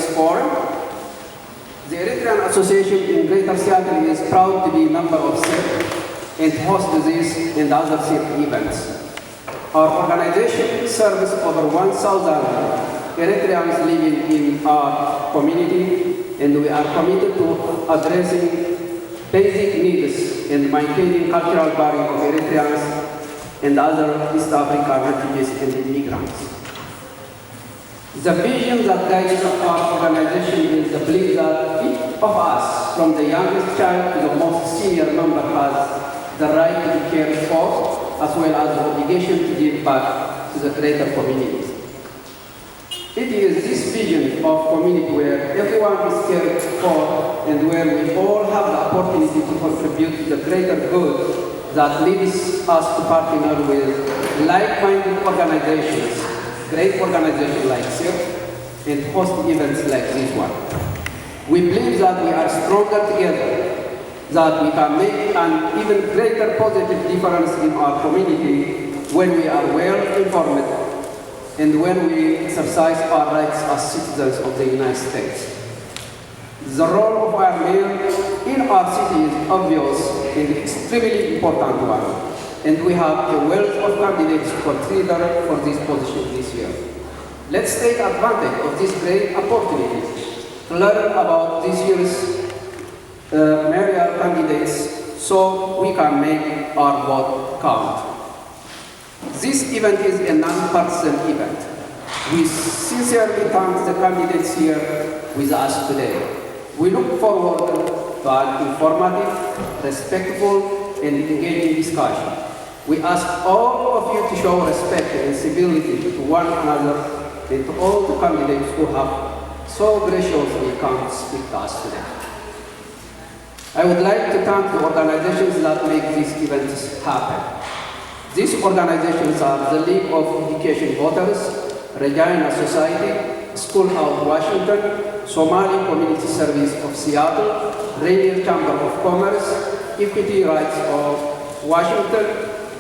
this forum. The Eritrean Association in Greater Seattle is proud to be a member of CIRCC and host this and other CIRCC events. Our organization serves over 1,000 Eritreans living in our community, and we are committed to addressing basic needs and maintaining cultural values of Eritreans and other East African refugees and immigrants. The vision that guides our organization is the belief that each of us, from the youngest child to the most senior member, has the right to be cared for, as well as the obligation to give back to the greater community. It is this vision of community where everyone is cared for and where we all have the opportunity to contribute to the greater good that leads us to partner with like-minded organizations, great organizations like CIRCC, and host events like this one. We believe that we are stronger together, that we can make an even greater positive difference in our community when we are well informed and when we exercise our rights as citizens of the United States. The role of our mayor in our city is obvious and extremely important one, and we have a wealth of candidates to consider for this position this year. Let's take advantage of this great opportunity to learn about this year's mayoral candidates so we can make our vote count. This event is a non-partisan event. We sincerely thank the candidates here with us today. We look forward to an informative, respectful, and engaging discussion. We ask all of you to show respect and civility to one another and to all the candidates who have so graciously come to speak to us today. I would like to thank the organizations that make these events happen. These organizations are the League of Education Voters, Regina Society, Schoolhouse Washington, Somali Community Service of Seattle, Rainier Chamber of Commerce, Equity Rights of Washington,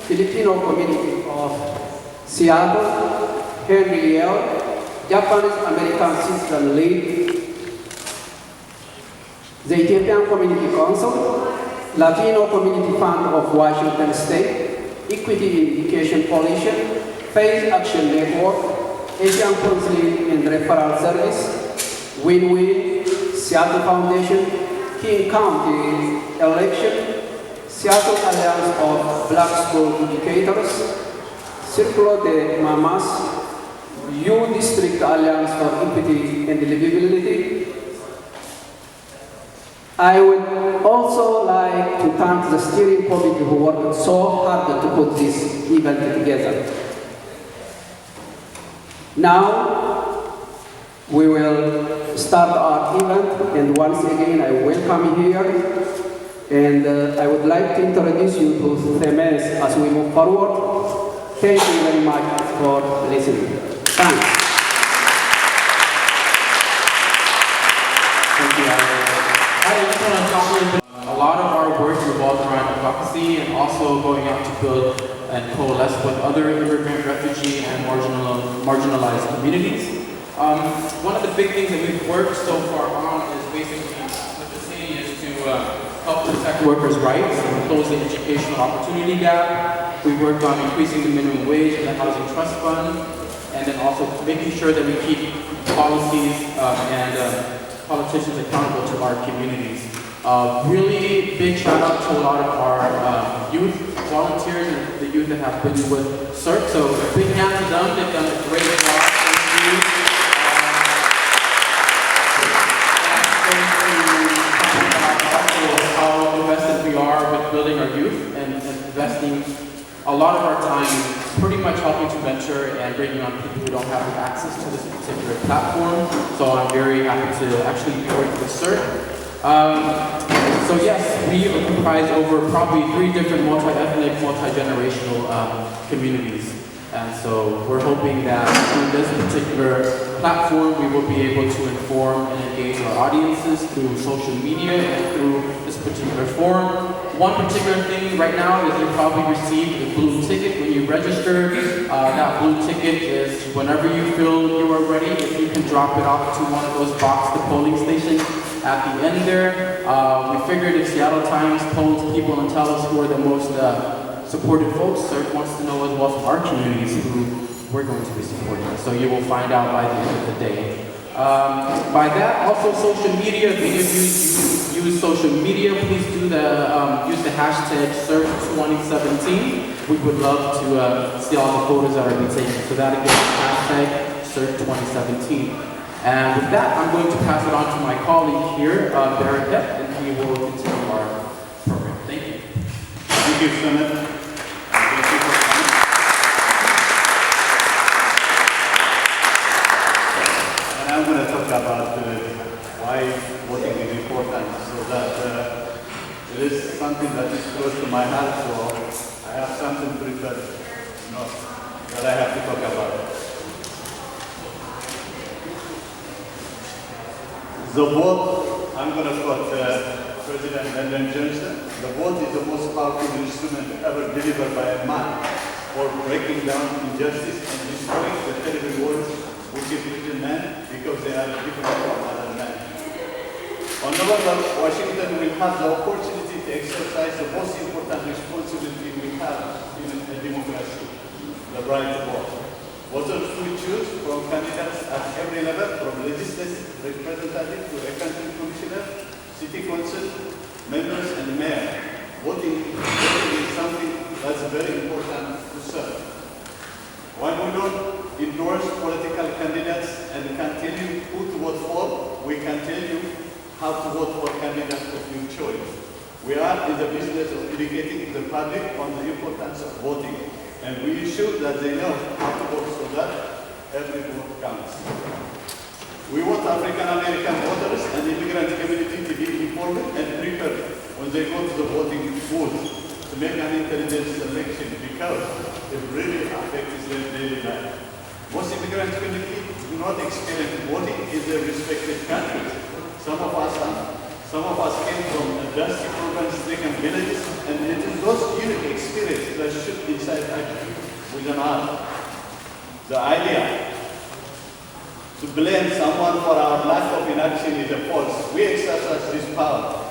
Filipino Community of Seattle, Henry Yale, Japanese American Citizen League, the Ethiopian Community Council, Latino Community Fund of Washington State, Equity in Education Coalition, Faith Action Network, Asian Counseling and Referral Service, Win-Win, Seattle Foundation, King County Election, Seattle Alliance of Black School Educators, Círculo de Mamas, U District Alliance for Equity and Livability. I would also like to thank the steering committee who worked so hard to put this event together. Now, we will start our event, and once again, I welcome you here, and I would like to introduce you to Themes as we move forward. Thank you very much for listening. Thanks. Thank you, I just want to compliment a lot of our work revolves around advocacy and also going out to build and coalesce with other immigrant, refugee, and marginalized communities. One of the big things that we've worked so far on is basically with the city is to help protect workers' rights and close the educational opportunity gap. We worked on increasing the minimum wage and the housing trust fund, and then also making sure that we keep policies and politicians accountable to our communities. Really big shout out to a lot of our youth volunteers and the youth that have been with CIRCC. So big hand to them, they've done a great job. Thank you. How invested we are with building our youth and investing a lot of our time pretty much helping to mentor and bringing on people who don't have access to this particular platform. So I'm very happy to actually be working with CIRCC. So yes, we comprise over probably 3 different multi-ethnic, multi-generational communities. And so we're hoping that through this particular platform, we will be able to inform and engage our audiences through social media and through this particular forum. One particular thing right now is you probably received a blue ticket when you registered. That blue ticket is whenever you feel you are ready, if you can drop it off to one of those boxed polling stations at the end there. We figured if Seattle Times polls people and tell us who are the most supported folks, CIRCC wants to know as well from our communities who we're going to be supporting. So you will find out by the end of the day. By that, also social media. If any of you use social media, please do use the hashtag CIRCC2017. We would love to see all the photos that are being taken. So that again is hashtag CIRCC2017. And with that, I'm going to pass it on to my colleague here, Barrett Depp, and he will continue our program. Thank you. Thank you, Senator. And I'm going to talk about why voting is important, so that it is something that is close to my heart, so I have something prepared, that I have to talk about. The vote, I'm going to quote President Lyndon Johnson, the vote is the most powerful instrument ever delivered by a man for breaking down injustice and destroying the terrible words which is written men because they are different from other men. On November, Washington will have the opportunity to exercise the most important responsibility we have in a democracy, the right to vote. Voters will choose from candidates at every level, from legislative representative to a county commissioner, city council, members, and mayor. Voting is something that's very important to serve. When we don't endorse political candidates and can tell you who to vote for, we can tell you how to vote for candidates of your choice. We are in the business of educating the public on the importance of voting, and we ensure that they know how to vote so that every vote counts. We want African American voters and immigrant community to be informed and prepared when they go to the voting booth to make an intelligent selection, because it really affects their daily life. Most immigrant community do not experience voting in their respective countries. Some of us came from dusty urban-stricken villages, and it is those unique experiences that should incite action with an art. The idea to blame someone for our lack of inaction is a false. We exercise this power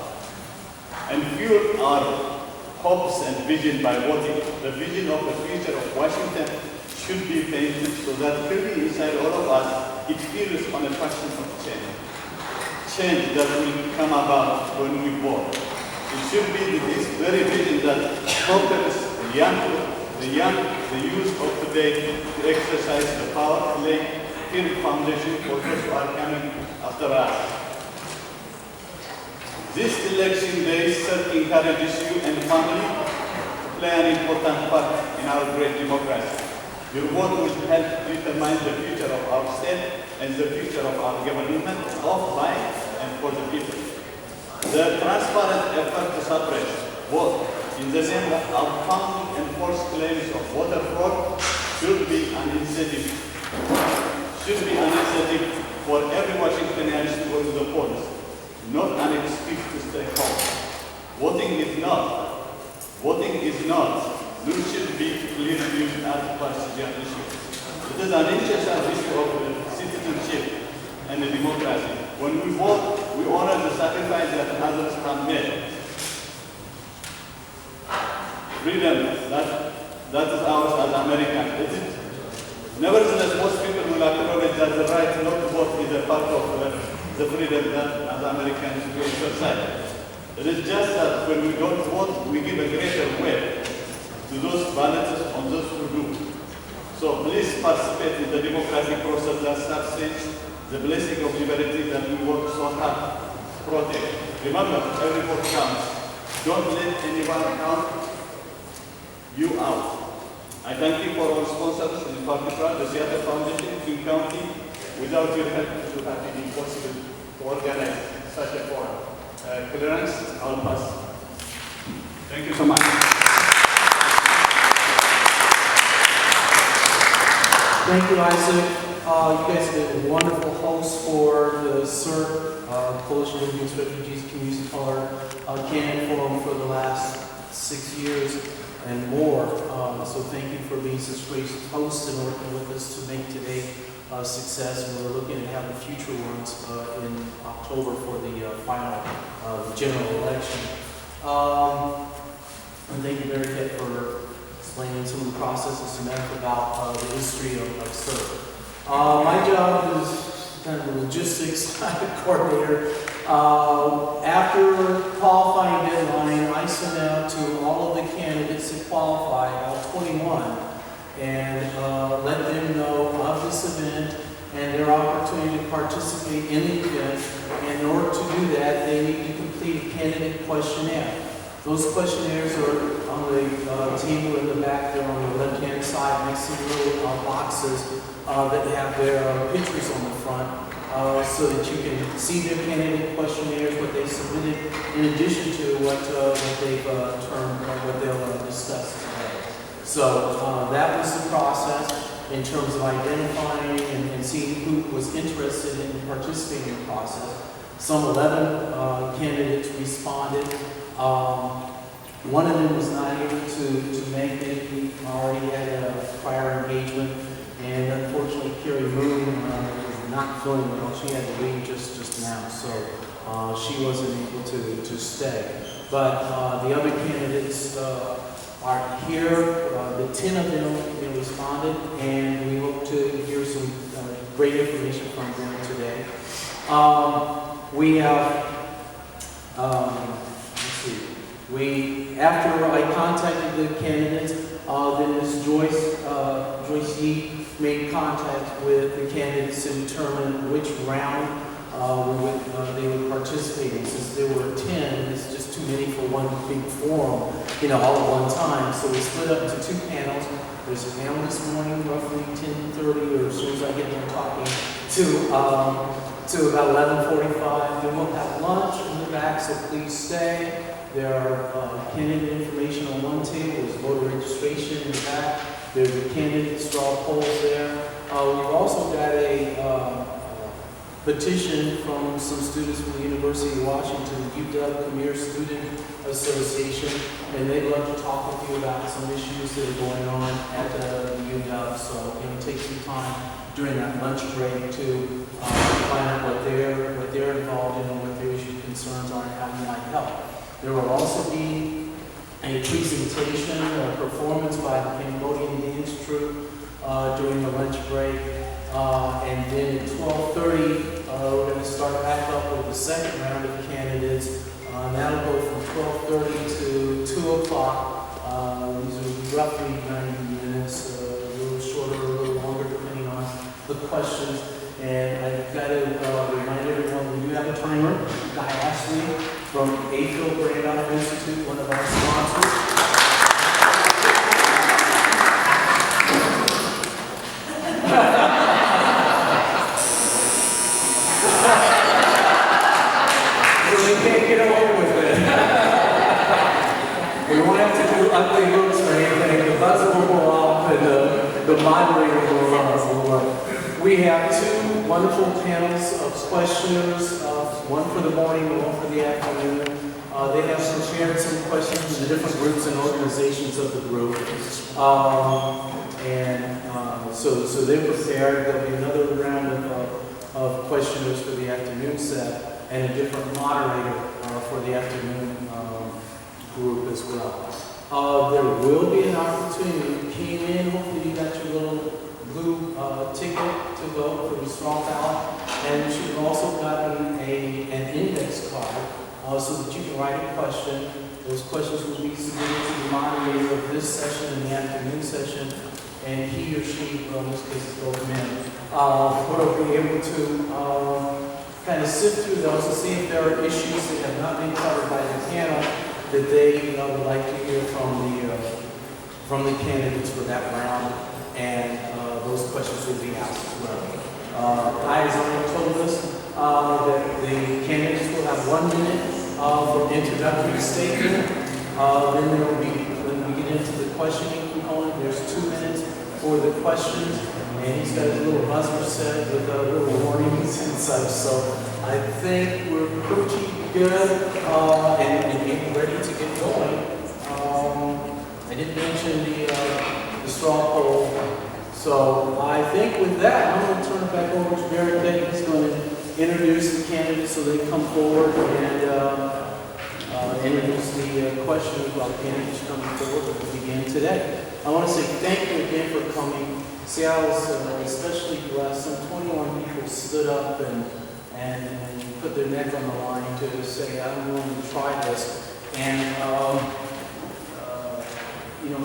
and fuel our hopes and vision by voting. The vision of the future of Washington should be painted so that clearly inside all of us it feels on a passion of change. Change that will come about when we vote. It should be this very vision that propels the youth of today to exercise the power, lay firm foundation for those who are coming after us. This election day CIRCC encourages you and family to play an important part in our great democracy. Your vote will help determine the future of our state and the future of our government, of, by, and for the people. The transparent effort to suppress vote in the name of our founding and false claims of voter fraud should be an incentive for every Washingtonian to go to the polls, not an excuse to stay home. Voting is not, nor should be clearly used as partisan issue. It is an essential issue of citizenship and democracy. When we vote, we honor the sacrifice that others have made. Freedom, that is ours as Americans. Nevertheless, most people will acknowledge that the right not to vote is a part of the freedom that as Americans we exercise. It is just that when we don't vote, we give a greater weight to those ballots on those who do. So please participate in the democratic process that sustains the blessing of liberty that we work so hard to protect. Remember, every vote counts. Don't let anyone count you out. I thank you for our sponsors, in particular the Seattle Foundation, King County. Without your help, it would have been impossible to organize such a forum. Clearance, I'll pass. Thank you so much. Thank you, Isaac. You guys have been wonderful hosts for the CIRCC, Coalition of Youth Refugees Communities of Color Candidate Forum for the last 6 years and more. So thank you for being such great hosts and working with us to make today success, and we're looking to have the future ones in October for the final general election. And thank you, Mary Kay, for explaining some of the processes and enough about the history of CIRCC. My job is kind of the logistics coordinator. After qualifying deadline, I sent out to all of the candidates that qualify, all 21, and let them know of this event and their opportunity to participate in the event. And in order to do that, they need to complete a candidate questionnaire. Those questionnaires are on the table in the back there on the left-hand side, next to the little boxes that have their pictures on the front, so that you can see their candidate questionnaires, what they submitted, in addition to what they've termed, what they'll discuss today. So that was the process in terms of identifying and seeing who was interested in participating in the process. Some 11 candidates responded. One of them was not able to make it. He already had a prior engagement, and unfortunately, Carrie Moon was not feeling well. She had to leave just now, so she wasn't able to stay. But the other candidates are here. The 10 of them responded, and we hope to hear some great information from them today. We have, after I contacted the candidates, then Ms. Joyce Yee made contact with the candidates to determine which round they would participate in. Since there were 10, it's just too many for one big forum, all at one time. So we split up into 2 panels. There's a panel this morning, roughly 10:30, or as soon as I get done talking, to about 11:45. Then we'll have lunch in the back, so please stay. There are candidate information on one table. There's voter registration in the back. There's a candidate straw polls there. We've also got a petition from some students from the University of Washington, UW Premier Student Association, and they'd love to talk with you about some issues that are going on at the UW. So take some time during that lunch break to find out what they're involved in and what their issues, concerns are, and how you might help. There will also be a presentation, a performance by the Cambodian dance troupe during the lunch break. And then at 12:30, we're going to start back up with the second round of candidates. And that'll go from 12:30 to 2 o'clock. These are roughly 90 minutes, a little shorter, a little longer, depending on the questions. And I've got to remind everyone, we do have a timer. Guy Ashley from AFIL Brandon Institute, one of our sponsors. So we can't get away with it. We won't have to do ugly looks or anything. The buzzer will go off and the moderator will run. We have 2 wonderful panels of questioners, one for the morning and one for the afternoon. They have shared some questions to different groups and organizations of the group. So they're prepared. There'll be another round of questioners for the afternoon set and a different moderator for the afternoon group as well. There will be an opportunity. You came in, hopefully you got your little blue ticket to vote for the straw ballot, and you should have also gotten an index card so that you can write a question. Those questions will be submitted to the moderator of this session and the afternoon session, and he or she, in this case it's both men, will be able to kind of sift through those to see if there are issues that have not been covered by the panel that they would like to hear from the candidates for that round, and those questions will be asked as well. I has already told us that the candidates will have 1 minute for introductory statement. Then there will be, when we get into the questioning component, there's 2 minutes for the questions, and he's got his little buzzer set with little warnings and such. So I think we're pretty good and getting ready to get going. I didn't mention the straw poll. So I think with that, I'm going to turn it back over to Barry Pitt. He's going to introduce the candidates so they come forward and introduce the questions about the candidates coming forward that we begin today. I want to say thank you again for coming. Seattle's especially blessed. Some 21 people stood up and put their neck on the line to say, I'm willing to try this. And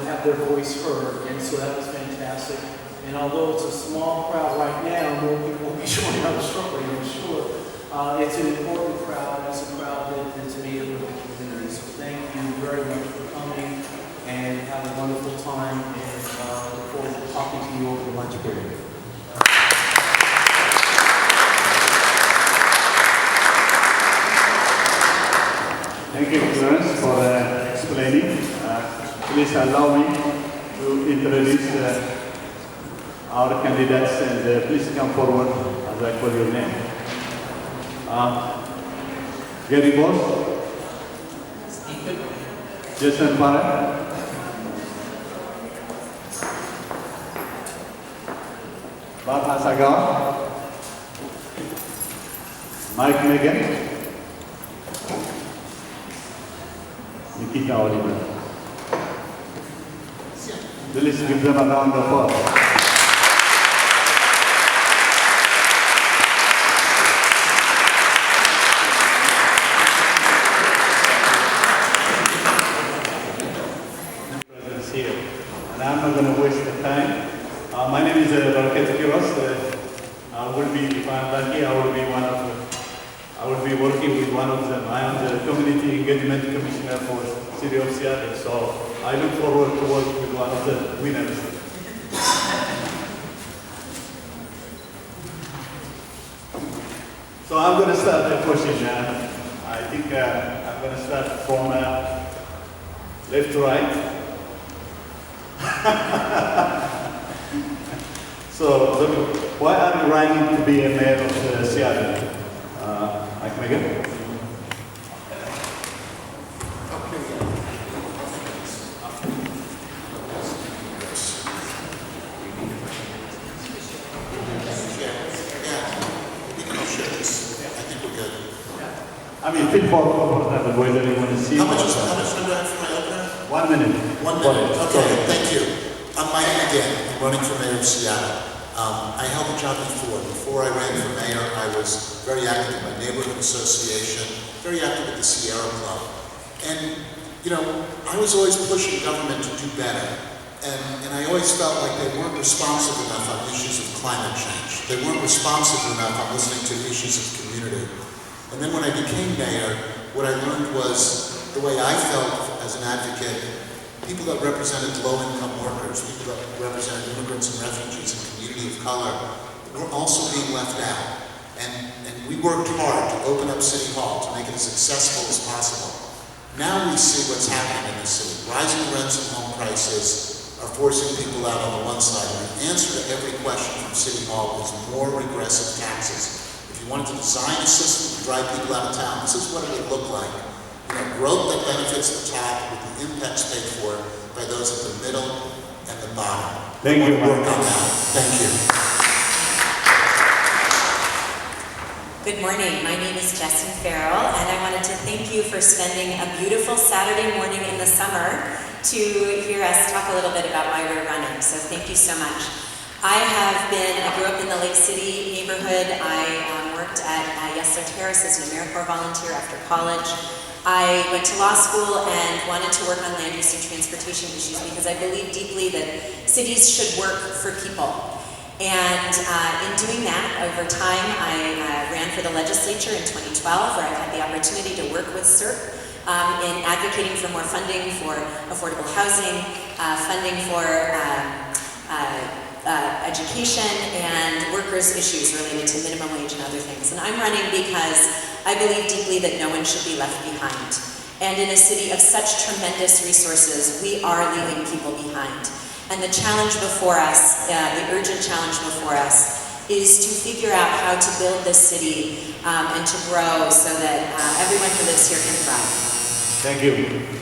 have their voice heard, and so that was fantastic. And although it's a small crowd right now, more people will be showing up shortly, I'm sure. It's an important crowd, and it's a crowd that is made up of the community. So thank you very much for coming, and have a wonderful time, and look forward to talking to you over the lunch period. Thank you, Clarence, for explaining. Please allow me to introduce our candidates, and please come forward as I call your name. Gary Boss, Jason Farah, Bob Hasagar, Mike Megan, Nikita Oliver. Please give them a round of applause. Presence here, and I'm not going to waste the time. My name is Barakat Kiros. I will be, if I'm lucky, I will be working with one of them. I am the Community Engagement Commissioner for City of Seattle, so I look forward to work with one of the winners. So I'm going to start the question. I think I'm going to start from left to right. So, why are you running to be a mayor of Seattle? Mike Megan? I mean, feel for that, whether you want to see. How much do I have for my opener? 1 minute. 1 minute. Okay, thank you. I'm Mike again. I'm running for mayor of Seattle. I held the job before. Before I ran for mayor, I was very active in my neighborhood association, very active at the Sierra Club. And, I was always pushing government to do better. And I always felt like they weren't responsive enough on issues of climate change. They weren't responsive enough on listening to issues of community. And then when I became mayor, what I learned was the way I felt as an advocate, people that represented low-income workers, people that represented immigrants and refugees and community of color, were also being left out. And we worked hard to open up City Hall to make it as accessible as possible. Now we see what's happening in the city. Rising rents and home prices are forcing people out on the one side. And the answer to every question from City Hall is more regressive taxes. If you wanted to design a system to drive people out of town, this is what it would look like. Growth that benefits the top with the impacts paid for by those at the middle and the bottom. Thank you, Work on that. Thank you. Good morning. My name is Jessie Farrell, and I wanted to thank you for spending a beautiful Saturday morning in the summer to hear us talk a little bit about why we're running. So thank you so much. I grew up in the Lake City neighborhood. I worked at Yesler Terrace as an AmeriCorps volunteer after college. I went to law school and wanted to work on land use and transportation issues because I believe deeply that cities should work for people. And in doing that, over time, I ran for the legislature in 2012, where I had the opportunity to work with CIRCC in advocating for more funding for affordable housing, funding for education, and workers' issues related to minimum wage and other things. And I'm running because I believe deeply that no one should be left behind. And in a city of such tremendous resources, we are leaving people behind. And the challenge before us, the urgent challenge before us, is to figure out how to build this city and to grow so that everyone who lives here can thrive. Thank you.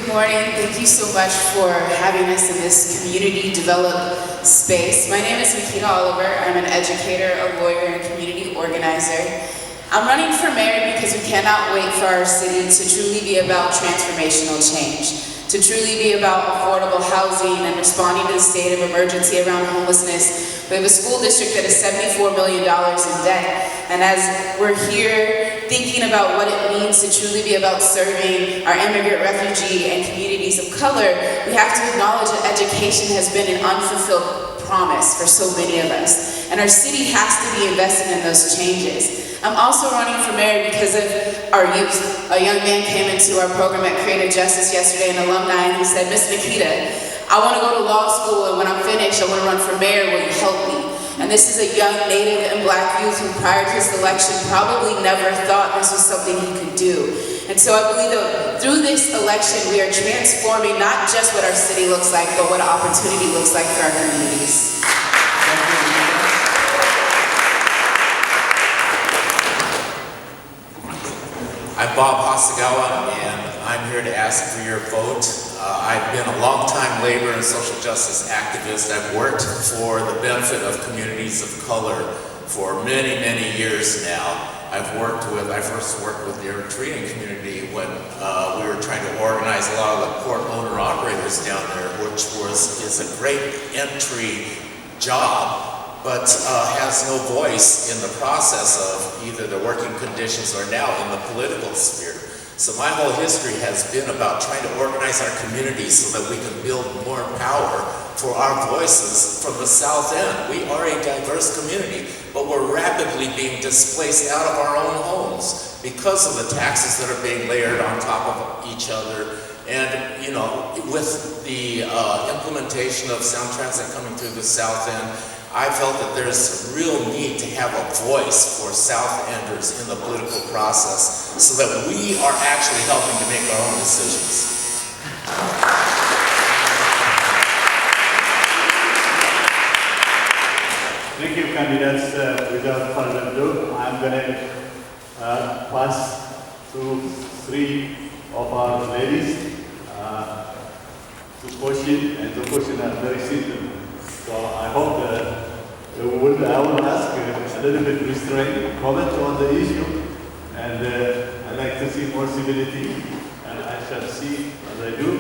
Good morning. Thank you so much for having us in this community developed space. My name is Makita Oliver. I'm an educator, a lawyer, and a community organizer. I'm running for mayor because we cannot wait for our city to truly be about transformational change, to truly be about affordable housing and responding to the state of emergency around homelessness. We have a school district that is $74 million in debt. And as we're here thinking about what it means to truly be about serving our immigrant, refugee, and communities of color, we have to acknowledge that education has been an unfulfilled promise for so many of us. And our city has to be invested in those changes. I'm also running for mayor because of our youth. A young man came into our program at Creative Justice yesterday, an alumni, and he said, Miss Makita, I want to go to law school, and when I'm finished, I want to run for mayor. Will you help me? And this is a young Native and Black youth who prior to his election probably never thought this was something he could do. And so I believe that through this election, we are transforming not just what our city looks like, but what opportunity looks like for our communities. I'm Bob Hasagawa, and I'm here to ask for your vote. I've been a long-time labor and social justice activist. I've worked for the benefit of communities of color for many, many years now. I first worked with the Eritrean community when we were trying to organize a lot of the port owner-operators down there, which is a great entry job, but has no voice in the process of either the working conditions or now in the political sphere. So my whole history has been about trying to organize our communities so that we can build more power for our voices from the South End. We are a diverse community, but we're rapidly being displaced out of our own homes because of the taxes that are being layered on top of each other. And, you know, with the implementation of sound transit coming through the South End, I felt that there's a real need to have a voice for South Enders in the political process so that we are actually helping to make our own decisions. Thank you, candidates. Without further ado, I'm going to pass to three of our ladies to question, and the questions are very simple. So I hope I will ask a little bit restrained comment on the issue, and I'd like to see more civility, and I shall see as I do.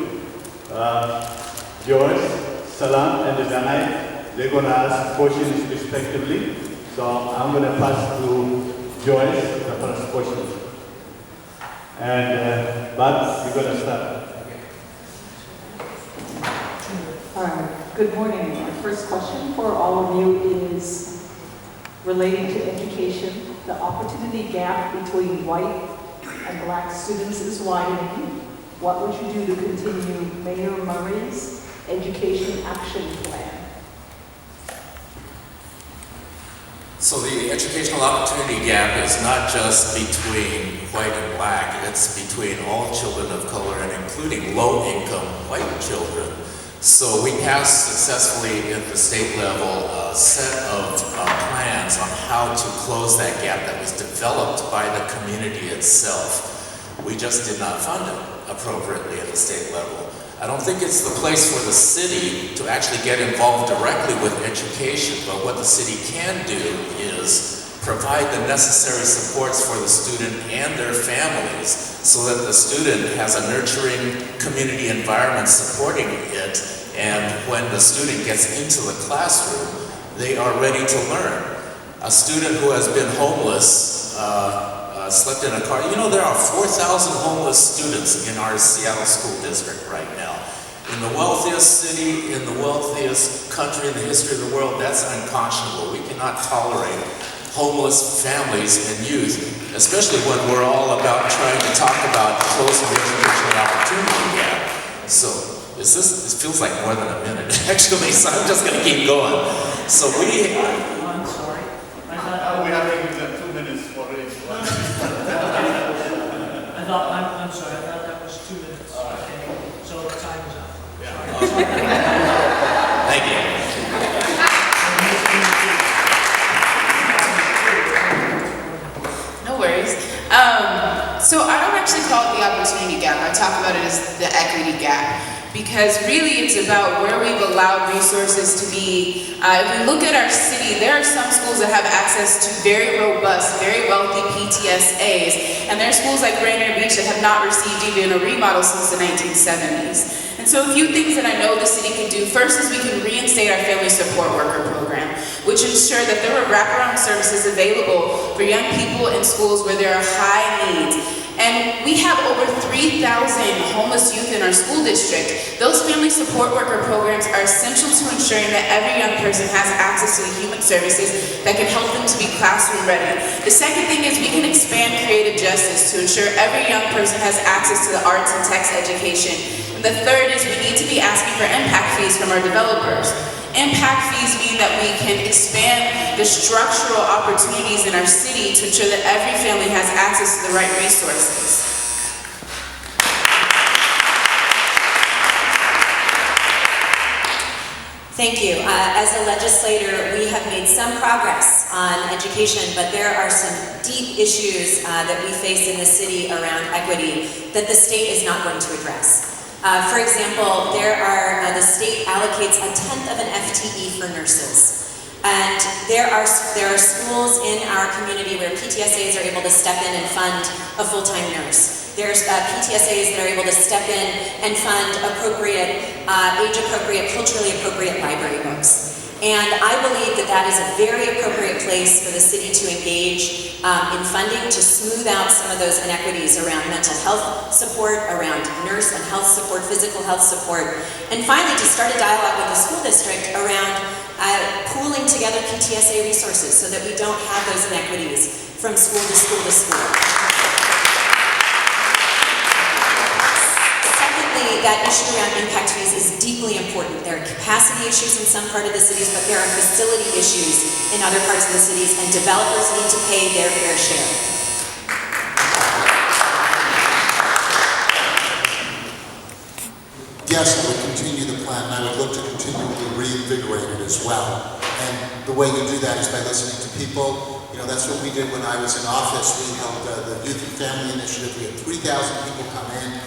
Joyce, Salam, and Danai, they're going to ask questions respectively. So I'm going to pass to Joyce the first question. And but you're going to start. Good morning. My first question for all of you is relating to education. The opportunity gap between white and black students is widening. What would you do to continue Mayor Murray's education action plan? So the educational opportunity gap is not just between white and black, it's between all children of color and including low-income white children. So we passed successfully at the state level a set of plans on how to close that gap that was developed by the community itself. We just did not fund it appropriately at the state level. I don't think it's the place for the city to actually get involved directly with education, but what the city can do is provide the necessary supports for the student and their families so that the student has a nurturing community environment supporting it, and when the student gets into the classroom, they are ready to learn. A student who has been homeless, slept in a car, you know, there are 4,000 homeless students in our Seattle school district right now. In the wealthiest city, in the wealthiest country in the history of the world, that's unconscionable. We cannot tolerate homeless families and youth, especially when we're all about trying to talk about closing the educational opportunity gap. So, this feels like more than a minute, actually, so I'm just going to keep going. So I'm sorry. We have to give them 2 minutes for each one. I'm sorry, I thought that was 2 minutes. Okay, so the time is up. Thank you. No worries. So I don't actually call it the opportunity gap. I talk about it as the equity gap. Because really it's about where we've allowed resources to be. If we look at our city, there are some schools that have access to very robust, very wealthy PTSAs, and there are schools like Rainier Beach that have not received even a remodel since the 1970s. And so a few things that I know the city can do. First is we can reinstate our family support worker program, which ensure that there are wraparound services available for young people in schools where there are high needs. And we have over 3,000 homeless youth in our school district. Those family support worker programs are essential to ensuring that every young person has access to the human services that can help them to be classroom ready. The second thing is we can expand creative justice to ensure every young person has access to the arts and text education. And the third is we need to be asking for impact fees from our developers. Impact fees mean that we can expand the structural opportunities in our city to ensure that every family has access to the right resources. Thank you. As a legislator, we have made some progress on education, but there are some deep issues that we face in the city around equity that the state is not going to address. For example, the state allocates 1/10 of an FTE for nurses. And there are schools in our community where PTSAs are able to step in and fund a full-time nurse. There's PTSAs that are able to step in and fund appropriate, age-appropriate, culturally appropriate library books. And I believe that that is a very appropriate place for the city to engage in funding to smooth out some of those inequities around mental health support, around nurse and health support, physical health support, and finally to start a dialogue with the school district around pooling together PTSA resources so that we don't have those inequities from school to school to school. That issue around impact fees is deeply important. There are capacity issues in some part of the cities, but there are facility issues in other parts of the cities, and developers need to pay their fair share. Yes, I would continue the plan, and I would look to continually reinvigorate it as well. And the way you do that is by listening to people. You know, that's what we did when I was in office. We held the Youth and Family Initiative. We had 3,000 people come in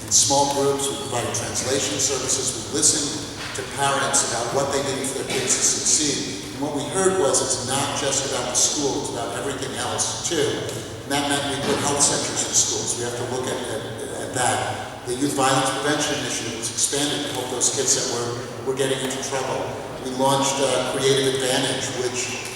small groups. We provided translation services. We listened to parents about what they needed for their kids to succeed. And what we heard was it's not just about the school, it's about everything else too. And that meant we put health centers in schools. We have to look at that. The Youth Violence Prevention Initiative was expanded to help those kids that were getting into trouble. We launched Creative Advantage, which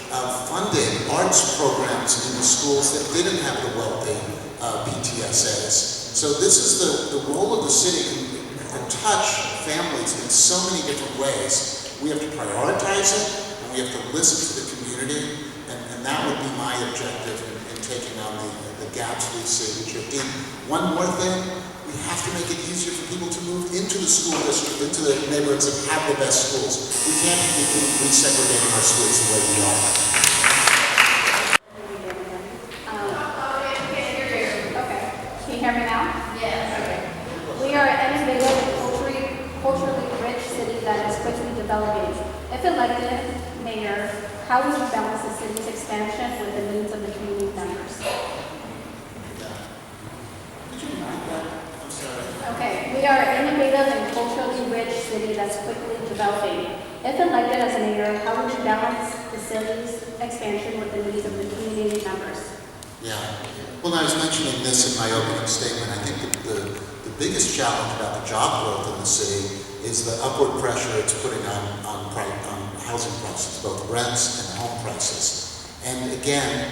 funded arts programs in the schools that didn't have the wealthy PTSAs. So this is the role of the city can touch families in so many different ways. We have to prioritize it, and we have to listen to the community, and that would be my objective in taking on the gaps we see, which are deep. One more thing, we have to make it easier for people to move into the school district, into the neighborhoods that have the best schools. We can't be resegregating our schools the way we are. Hear me now? Yes. Okay. We are an innovative and culturally rich city that is quickly developing. If elected mayor, how would you balance the city's expansion with the needs of the community members? Okay. We are an innovative and culturally rich city that's quickly developing. If elected as mayor, how would you balance the city's expansion with the needs of the community members? Yeah. Well, I was mentioning this in my opening statement. I think the biggest challenge about the job growth in the city is the upward pressure it's putting on housing prices, both rents and home prices. And again,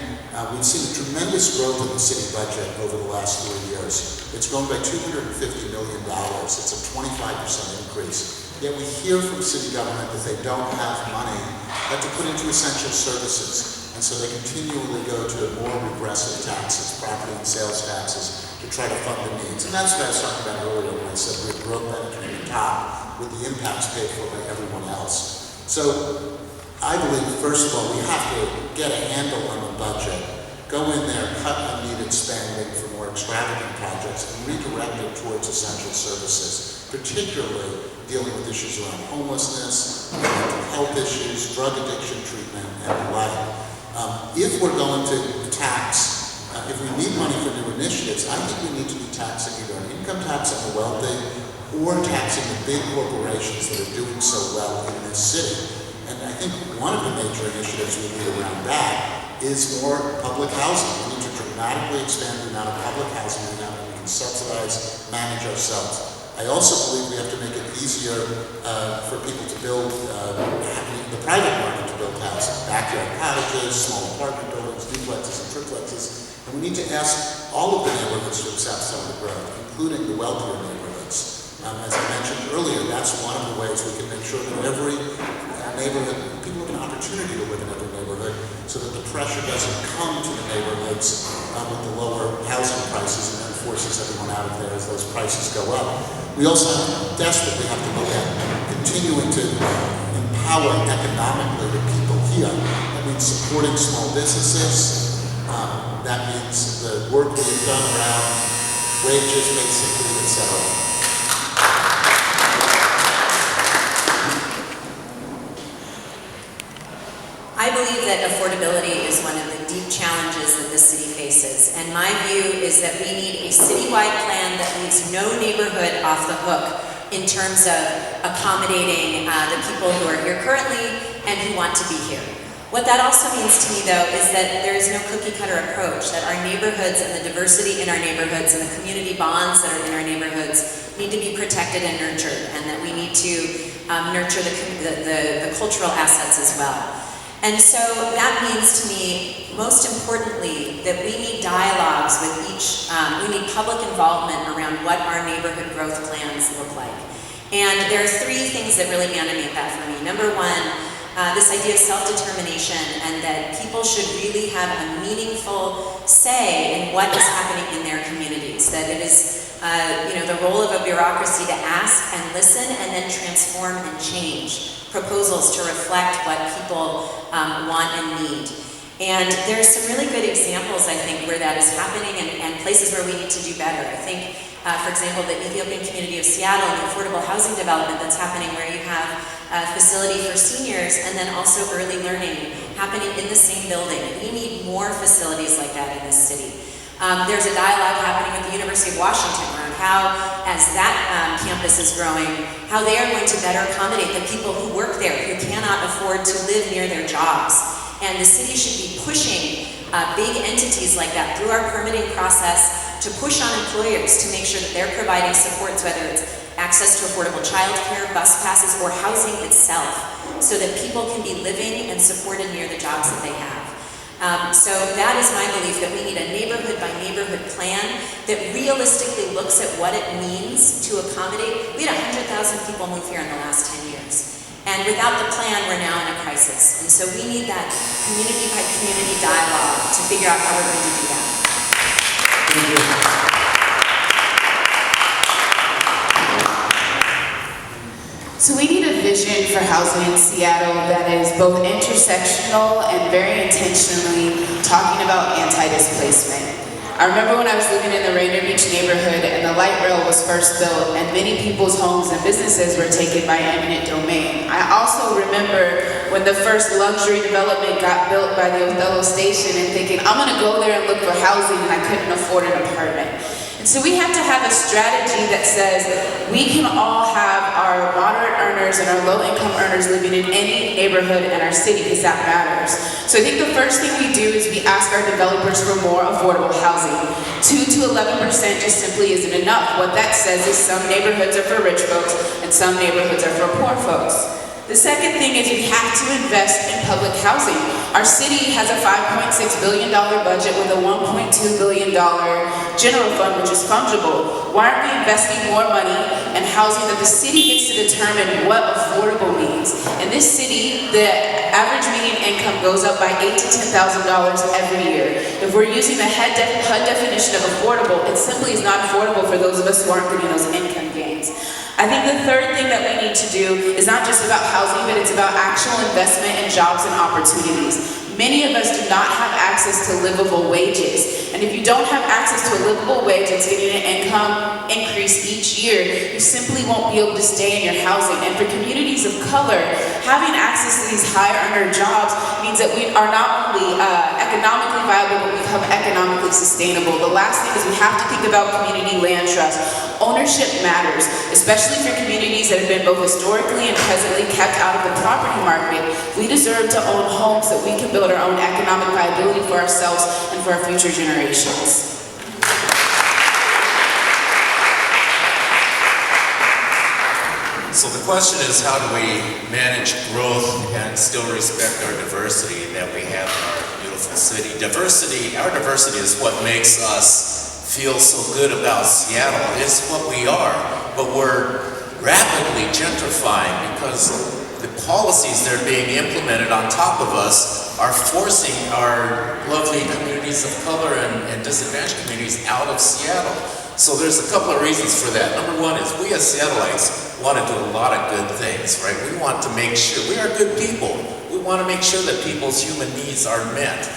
we've seen a tremendous growth in the city budget over the last 3 years. It's grown by $250 million. It's a 25% increase. Yet we hear from city government that they don't have money to put into essential services. And so they continually go to more regressive taxes, property and sales taxes, to try to fund the needs. And that's what I was talking about earlier when I said we broke penetrating the top with the impacts paid for by everyone else. So I believe, first of all, we have to get a handle on the budget, go in there, cut unneeded spending for more extravagant projects, and redirect it towards essential services, particularly dealing with issues around homelessness, mental health issues, drug addiction treatment, and the like. If we're going to tax if we need money for new initiatives, I think we need to be taxing either an income tax on the wealthy or taxing the big corporations that are doing so well in this city. And I think one of the major initiatives we need around that is more public housing. We need to dramatically expand the amount of public housing we have, and we can subsidize, manage ourselves. I also believe we have to make it easier for people to build, the private market to build housing, backyard cottages, small apartment buildings, duplexes and triplexes. And we need to ask all of the neighborhoods to accept some of the growth, including the wealthier neighborhoods. As I mentioned earlier, that's one of the ways we can make sure that every neighborhood, people have an opportunity to live in every neighborhood, so that the pressure doesn't come to the neighborhoods with the lower housing prices and then forces everyone out of there as those prices go up. We also desperately have to look at continuing to empower economically the people here. That means supporting small businesses. That means the work we've done around wages, basic leave, etc. I believe that affordability is one of the deep challenges that this city faces, and my view is that we need a citywide plan that leaves no neighborhood off the hook in terms of accommodating the people who are here currently and who want to be here. What that also means to me, though, is that there is no cookie-cutter approach, that our neighborhoods and the diversity in our neighborhoods and the community bonds that are in our neighborhoods need to be protected and nurtured, and that we need to nurture the cultural assets as well. And so that means to me, most importantly, that we need dialogues with each, we need public involvement around what our neighborhood growth plans look like. And there are three things that really animate that for me. Number one, this idea of self-determination, and that people should really have a meaningful say in what is happening in their communities. That it is the role of a bureaucracy to ask and listen and then transform and change proposals to reflect what people want and need. And there's some really good examples, I think, where that is happening and places where we need to do better. I think, for example, the Ethiopian community of Seattle, the affordable housing development that's happening where you have a facility for seniors and then also early learning happening in the same building. We need more facilities like that in this city. There's a dialogue happening with the University of Washington around how, as that campus is growing, how they are going to better accommodate the people who work there, who cannot afford to live near their jobs. And the city should be pushing big entities like that through our permitting process to push on employers to make sure that they're providing supports, whether it's access to affordable childcare, bus passes, or housing itself, so that people can be living and supported near the jobs that they have. So that is my belief, that we need a neighborhood by neighborhood plan that realistically looks at what it means to accommodate. We had 100,000 people move here in the last 10 years. And without the plan, we're now in a crisis. And so we need that community by community dialogue to figure out how we're going to do that. Thank you. So we need a vision for housing in Seattle that is both intersectional and very intentionally talking about anti-displacement. I remember when I was living in the Rainier Beach neighborhood and the light rail was first built and many people's homes and businesses were taken by eminent domain. I also remember when the first luxury development got built by the Othello station and thinking, I'm gonna go there and look for housing, and I couldn't afford an apartment. And so we have to have a strategy that says we can all have our moderate earners and our low-income earners living in any neighborhood in our city, because that matters. So I think the first thing we do is we ask our developers for more affordable housing. 2 to 11% just simply isn't enough. What that says is some neighborhoods are for rich folks and some neighborhoods are for poor folks. The second thing is we have to invest in public housing. Our city has a $5.6 billion budget with a $1.2 billion general fund, which is fungible. Why aren't we investing more money in housing that the city gets to determine what affordable means? In this city, the average median income goes up by $8,000 to $10,000 every year. If we're using the HUD definition of affordable, it simply is not affordable for those of us who aren't getting those income gains. I think the third thing that we need to do is not just about housing, but it's about actual investment in jobs and opportunities. Many of us do not have access to livable wages. And And if you don't have access to a livable wage that's getting an income increase each year, you simply won't be able to stay in your housing. And for communities of color, having access to these higher earner jobs means that we are not only economically viable, but become economically sustainable. The last thing is we have to think about community land trust. Ownership matters, especially for communities that have been both historically and presently kept out of the property market. We deserve to own homes so we can build our own economic viability for ourselves and for our future generations. So the question is, how do we manage growth and still respect our diversity that we have in our beautiful city? Our diversity is what makes us feel so good about Seattle. It's what we are, but we're rapidly gentrifying because the policies that are being implemented on top of us are forcing our lovely communities of color and disadvantaged communities out of Seattle. So there's a couple of reasons for that. Number one is we as Seattleites want to do a lot of good things, right? We want to make sure, we are good people. We want to make sure that people's human needs are met.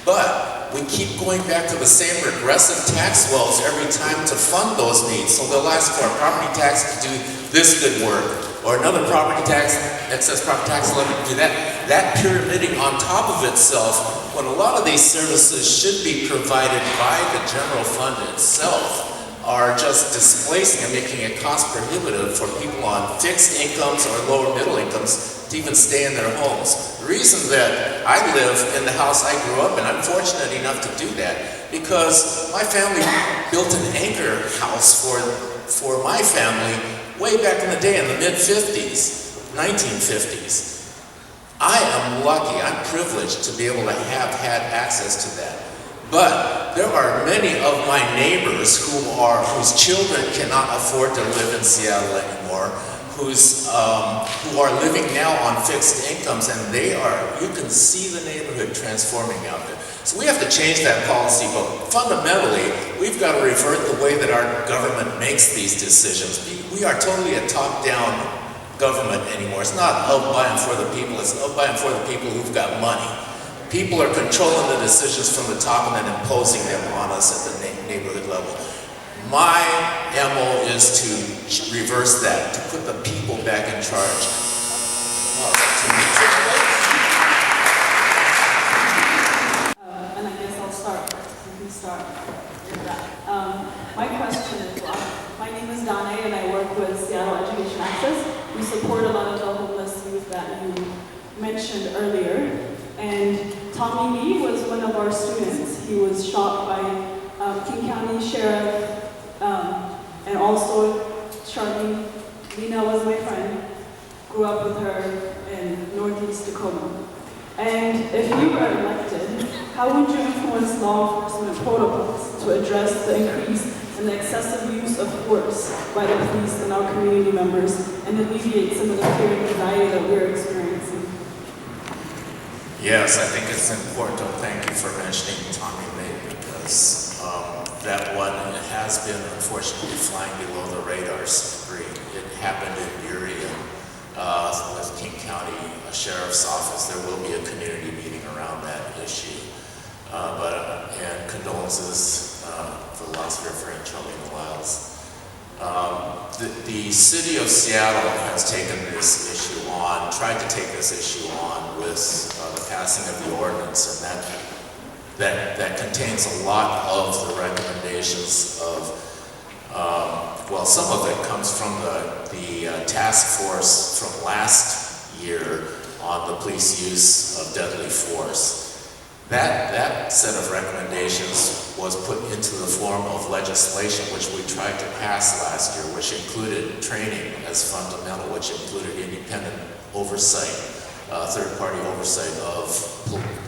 But we keep going back to the same regressive tax wells every time to fund those needs. So they'll ask for a property tax to do this good work, or another property tax, excess property tax levy to do that. That pyramiding on top of itself, when a lot of these services should be provided by the general fund itself, are just displacing and making it cost prohibitive for people on fixed incomes or lower middle incomes to even stay in their homes. The reason that I live in the house I grew up in, I'm fortunate enough to do that because my family built an anchor house for my family way back in the day in the mid-50s, 1950s. I am lucky, I'm privileged to be able to have had access to that. But there are many of my neighbors whose children cannot afford to live in Seattle anymore, who are living now on fixed incomes, and you can see the neighborhood transforming out there. So we have to change that policy, but fundamentally, we've got to revert the way that our government makes these decisions. We are totally a top-down government anymore. It's not of, by, and for the people. It's of, by, and for the people who've got money. People are controlling the decisions from the top and then imposing them on us at the neighborhood level. My MO is to reverse that, to put the people back in charge. And I guess I'll start. We can start with that. My question is, my name is Donna and I work with Seattle Education Access. We support a lot of the homeless youth that you mentioned earlier. And Tommy Lee was one of our students. He was shot by King County Sheriff, and also Charlene. Lena was my friend. Grew up with her in Northeast Tacoma. And if you were elected, how would you influence law enforcement protocols to address the increase in the excessive use of force by the police and our community members and alleviate some of the fear and anxiety that we're experiencing? Yes, I think it's important to thank you for mentioning Tommy Lee because that one has been unfortunately flying below the radar screen. It happened in Erie with King County Sheriff's Office. There will be a community meeting around that issue. And condolences for the loss of your friend Charlene Wiles. The city of Seattle has taken this issue on, tried to take this issue on with the passing of the ordinance, and that contains a lot of the recommendations of, well, some of it comes from the task force from last year on the police use of deadly force. That set of recommendations was put into the form of legislation, which we tried to pass last year, which included training as fundamental, which included independent oversight, third-party oversight of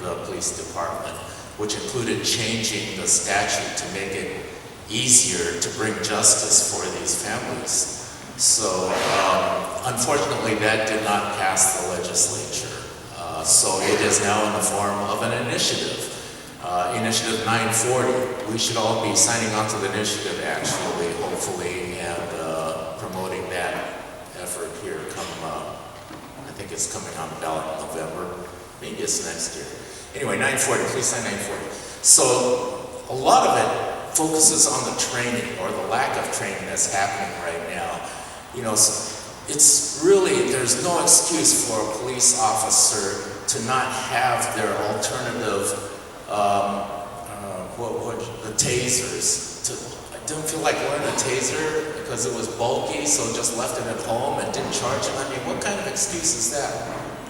the police department, which included changing the statute to make it easier to bring justice for these families. So, unfortunately, that did not pass the legislature. So it is now in the form of an initiative, Initiative 940. We should all be signing on to the initiative, actually, hopefully, and promoting that effort here I think it's coming on the ballot in November. Maybe it's next year. Anyway, 940, please sign 940. So a lot of it focuses on the training or the lack of training that's happening right now. You know, it's really, there's no excuse for a police officer to not have their alternative, the tasers. I didn't feel like wearing a taser because it was bulky, so just left it at home and didn't charge it. I mean, what kind of excuse is that?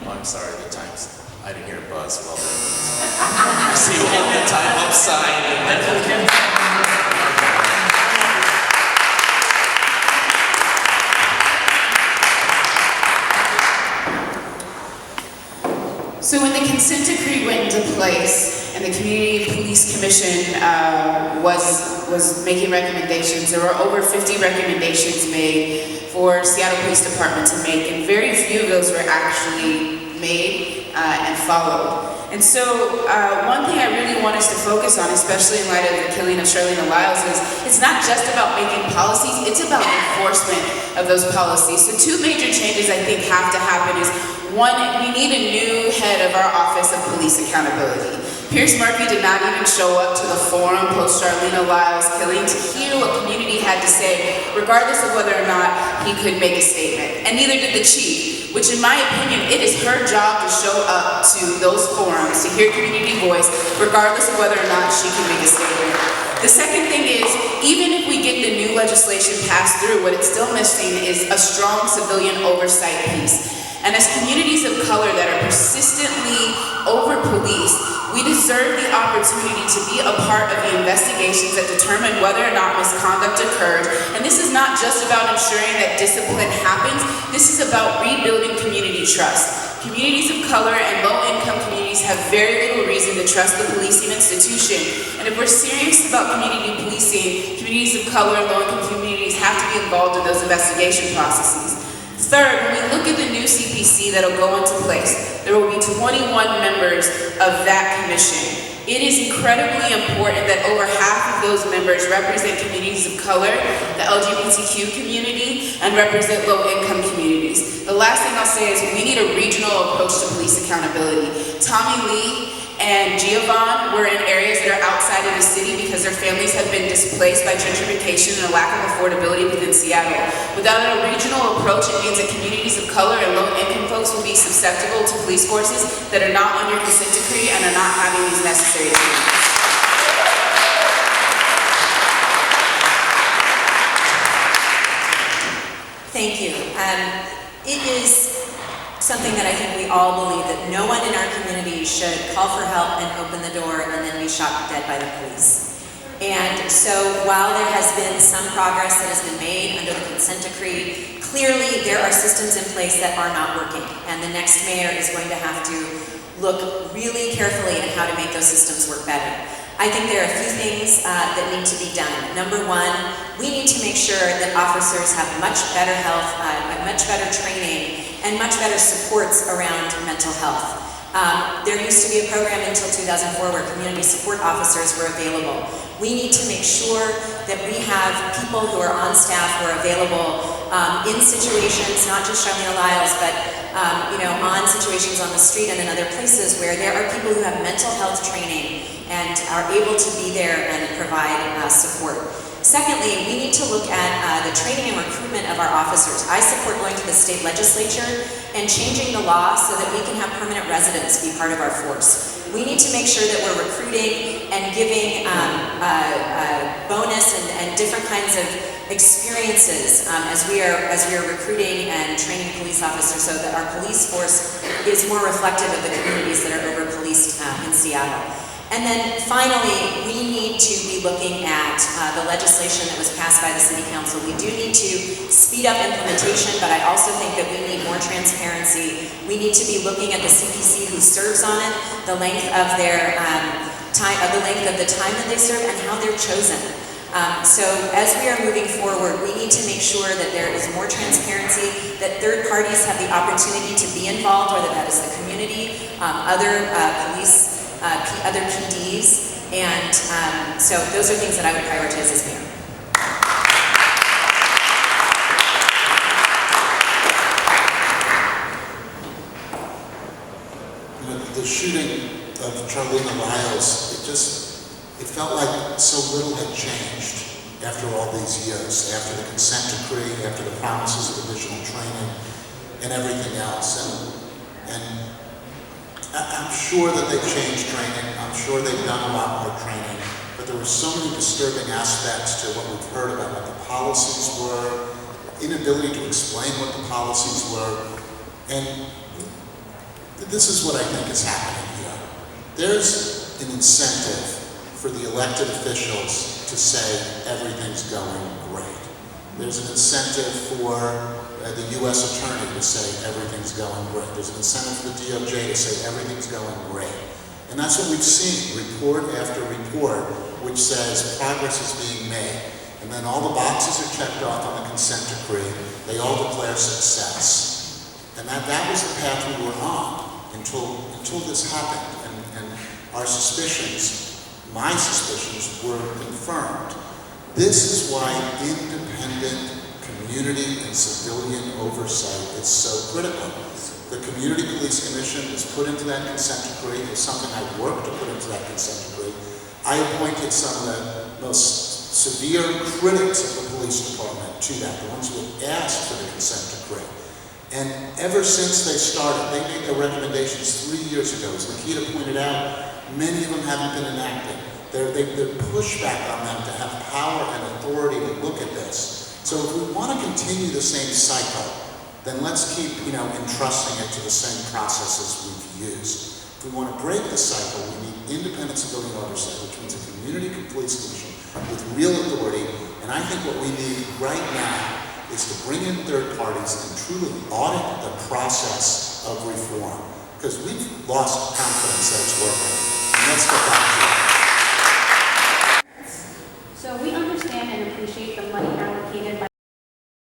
Oh, I'm sorry, the time's, I didn't hear Buzz. Well, you see you hold the time up sign and then... So when the consent decree went into place and the Community Police Commission was making recommendations, there were over 50 recommendations made for Seattle Police Department to make, and very few of those were actually made and followed. And so one thing I really want us to focus on, especially in light of the killing of Charlene Lyles, is it's not just about making policies, it's about enforcement of those policies. So two major changes I think have to happen is, one, we need a new head of our Office of Police Accountability. Pierce Murphy did not even show up to the forum post Charlene Lyles killing to hear what community had to say, regardless of whether or not he could make a statement. And neither did the chief, which in my opinion, it is her job to show up to those forums, to hear community voice, regardless of whether or not she can make a statement. The second thing is, even if we get the new legislation passed through, what it's still missing is a strong civilian oversight piece. And as communities of color that are persistently over-policed, we deserve the opportunity to be a part of the investigations that determine whether or not misconduct occurred. And this is not just about ensuring that discipline happens, this is about rebuilding community trust. Communities of color and low-income communities have very little reason to trust the policing institution. And if we're serious about community policing, communities of color and low-income communities have to be involved in those investigation processes. Third, when we look at the new CPC that'll go into place, there will be 21 members of that commission. It is incredibly important that over half of those members represent communities of color, the LGBTQ community, and represent low-income communities. The last thing I'll say is we need a regional approach to police accountability. Tommy Lee and Giovanni were in areas that are outside of the city because their families have been displaced by gentrification and a lack of affordability within Seattle. Without a regional approach, it means that communities of color and low-income folks will be susceptible to police forces that are not on your consent decree and are not having these necessary trainings. Thank you. It is something that I think we all believe, that no one in our community should call for help and open the door and then be shot dead by the police. And so while there has been some progress that has been made under the consent decree, clearly there are systems in place that are not working. And the next mayor is going to have to look really carefully at how to make those systems work better. I think there are a few things that need to be done. Number one, we need to make sure that officers have much better health, much better training, and much better supports around mental health. There used to be a program until 2004 where community support officers were available. We need to make sure that we have people who are on staff who are available in situations, not just Charlene Lyles, but on situations on the street and in other places where there are people who have mental health training and are able to be there and provide support. Secondly, we need to look at the training and recruitment of our officers. I support going to the state legislature and changing the law so that we can have permanent residents be part of our force. We need to make sure that we're recruiting and giving bonus and different kinds of experiences as we are recruiting and training police officers so that our police force is more reflective of the communities that are over-policed in Seattle. And then finally, we need to be looking at the legislation that was passed by the City Council. We do need to speed up implementation, but I also think that we need more transparency. We need to be looking at the CPC who serves on it, the length of their the length of the time that they serve, and how they're chosen. So as we are moving forward, we need to make sure that there is more transparency, that third parties have the opportunity to be involved, whether that is the community, other police, other PDs, and so those are things that I would prioritize as mayor. The shooting of Charlene Lyles, it just it felt like so little had changed after all these years, after the consent decree, after the promises of additional training, and everything else. And I'm sure that they've changed training. I'm sure they've done a lot more training. But there were so many disturbing aspects to what we've heard about what the policies were, inability to explain what the policies were. And this is what I think is happening here. There's an incentive for the elected officials to say everything's going great. There's an incentive for the U.S. Attorney to say everything's going great. There's an incentive for the DOJ to say everything's going great. And that's what we've seen, report after report, which says progress is being made. And then all the boxes are checked off on the consent decree. They all declare success. And that was the path we were on until this happened. And our suspicions, my suspicions, were confirmed. This is why independent community and civilian oversight is so critical. The Community Police Commission is put into that consent decree. It's something I worked to put into that consent decree. I appointed some of the most severe critics of the police department to that, the ones who had asked for the consent decree. And ever since they started, they made their recommendations 3 years ago. As Nikita pointed out, many of them haven't been enacted. They're pushback on them to have power and authority to look at this. So if we want to continue the same cycle, then let's keep, entrusting it to the same processes we've used. If we want to break the cycle, we need independent civilian oversight, which means a community police commission with real authority. And I think what we need right now is to bring in third parties and truly audit the process of reform. Because we've lost confidence that it's working. And let's get back to it.